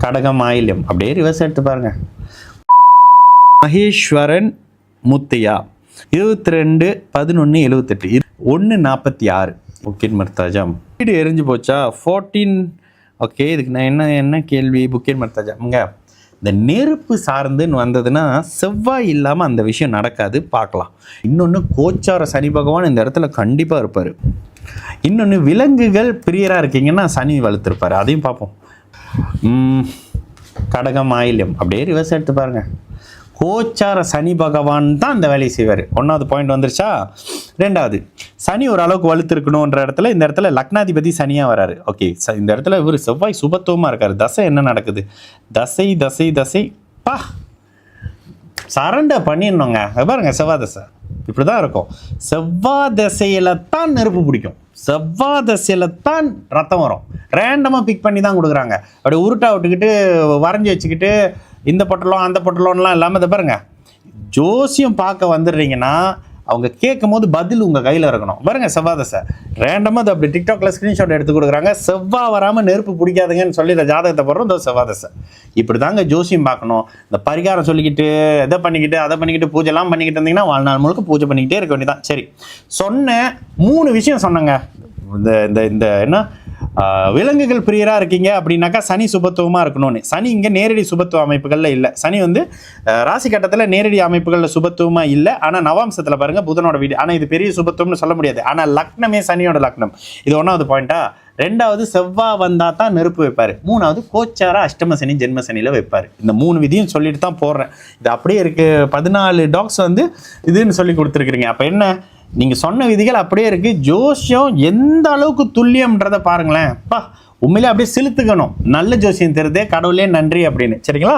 கடகம் ஆயில்யம். அப்படியே ரிவர்ஸ் எடுத்து பாருங்க. மகேஸ்வரன் முத்தையா 22/11/78 1:46 புக்கின் மர்தாஜம். வீடு எரிஞ்சு போச்சா 14. ஓகே, இதுக்கு நான் என்ன கேள்வி? புக்கின் மர்தாஜம்ங்க, இந்த நெருப்பு சார்ந்துன்னு வந்ததுன்னா செவ்வாய் இல்லாமல் அந்த விஷயம் நடக்காது. பார்க்கலாம். இன்னொன்று கோச்சார சனி பகவான் இந்த இடத்துல கண்டிப்பாக இருப்பார். இன்னொன்று விலங்குகள் பிரியராக இருக்கீங்கன்னா சனி வளர்த்துருப்பார். அதையும் பார்ப்போம். கடகம் ஆயில்யம். அப்படியே ரிவர்ஸ் எடுத்து பாருங்க. கோச்சார சனி பகவான் தான் இந்த வேலையை செய்வார். 1வது பாயிண்ட் வந்துருச்சா? 2வது, சனி ஓரளவுக்கு வலுத்திருக்கணுன்ற இடத்துல இந்த இடத்துல லக்னாதிபதி சனியாக வராரு. ஓகே, இந்த இடத்துல இவர் செவ்வாய் சுபத்துவமாக இருக்காரு. தசை என்ன நடக்குது? தசை தசை தசை பா சரண்டை பண்ணிடணுங்க. பாருங்க, செவ்வாய் தசை இப்படி தான் இருக்கும். செவ்வாய் தசையில் தான் நெருப்பு பிடிக்கும். செவ்வாய் தசையில் தான் ரத்தம் வரும். ரேண்டமாக பிக் பண்ணி தான் கொடுக்குறாங்க. அப்படி உருட்டா விட்டுக்கிட்டு வரைஞ்சி வச்சுக்கிட்டு இந்த பொட்டலம் அந்த பொட்டலம்லாம் இல்லாமல் இதை பாருங்க, ஜோசியம் பார்க்க வந்துடுறீங்கன்னா அவங்க கேட்கும் போது பதில் உங்கள் கையில் இருக்கணும். பாருங்க, செவ்வாய் தசை ரேண்டமாக அது அப்படி டிக்டாக்ல ஸ்க்ரீன்ஷாட் எடுத்து கொடுக்குறாங்க. செவ்வாய் வராமல் நெருப்பு பிடிக்காதுங்கன்னு சொல்லி இந்த ஜாதகத்தை போடுறோம். இந்த செவ்வாய் தசை இப்படி தாங்க ஜோசியம் பார்க்கணும். இந்த பரிகாரம் சொல்லிக்கிட்டு இதை பண்ணிக்கிட்டு அதை பண்ணிக்கிட்டு பூஜைலாம் பண்ணிக்கிட்டு இருந்தீங்கன்னா வாழ்நாள் முழுக்க பூஜை பண்ணிக்கிட்டே இருக்க வேண்டியதான். சரி, சொன்ன 3 விஷயம் சொன்னங்க. இந்த என்ன விலங்குகள் பிரியராக இருக்கீங்க அப்படின்னாக்கா சனி சுபத்துவமாக இருக்கணும்னு. சனி இங்கே நேரடி சுபத்துவ அமைப்புகளில் இல்லை. சனி வந்து ராசி கட்டத்தில் நேரடி அமைப்புகளில் சுபத்துவமாக இல்லை. ஆனால் நவாம்சத்தில் பாருங்கள் புதனோட வீடு. ஆனால் இது பெரிய சுபத்துவம்னு சொல்ல முடியாது. ஆனால் லக்னமே சனியோட லக்னம். இது 1வது பாயிண்டா. 2வது, செவ்வாய் வந்தால் தான் நெருப்பு வைப்பார். 3வது, கோச்சார அஷ்டம சனி ஜென்ம சனியில் வைப்பார். இந்த 3 விதியும் சொல்லிட்டு தான் போடுறேன். இது அப்படியே இருக்குது. 14 டாக்ஸ் வந்து இதுன்னு சொல்லி கொடுத்துருக்குறீங்க. அப்போ என்ன, நீங்கள் சொன்ன விதிகள் அப்படியே இருக்குது. ஜோசியம் எந்த அளவுக்கு துல்லியம்ன்றதை பாருங்களேன். உண்மையிலே அப்படியே செலுத்துக்கணும். நல்ல ஜோசியம் தெரியுதே, கடவுளே நன்றி அப்படின்னு. சரிங்களா?